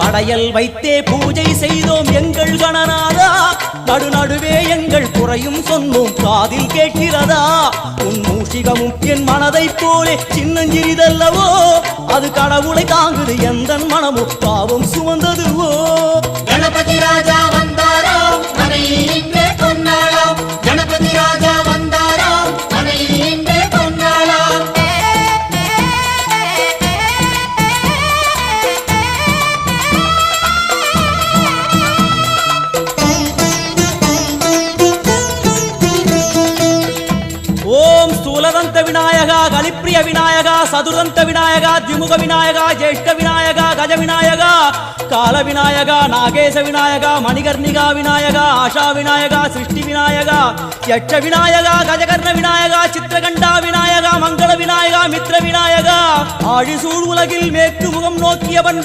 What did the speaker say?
படையல் வைத்தே பூஜை செய்தோம் எங்கள் கணநாதா, நடுநடுவே எங்கள் குறையும் சொன்னோம் காதில் கேட்கிறதா. உன் மூஷிகமும் என் மனதைப் போலே சின்னஞ்சிறிதல்லவோ, அது கடவுளை தாங்குது எந்த மனமும் பாவம் சுமந்ததுவோ. கணபதி ராஜா வந்தாரோ மனையில் இன்றே பொன்னாளாம், கணபதி ராஜா வந்தாரோ மனையில் இன்றே பொன்னாளாம். ஓம் ஸ்தூலதந்த விநாயகா, கலிப்பிரிய விநாயகா, சதுரந்த விநாயகா, திமுக விநாயகா, ஜேஷ்ட விநாயகா, கஜ விநாயகா, கால விநாயகா, நாகேச விநாயகா, மணிகர்ணிகா விநாயகா, ஆஷா விநாயகா, சிருஷ்டி விநாயகா, யட்ச விநாயகா, கஜகர்ண விநாயகா, சித்திரகண்டா விநாயகா, மங்கள விநாயகா, மித்ர விநாயகா, ஆழிசூழ் உலகில் மேற்கு முகம் நோக்கிய பண்ட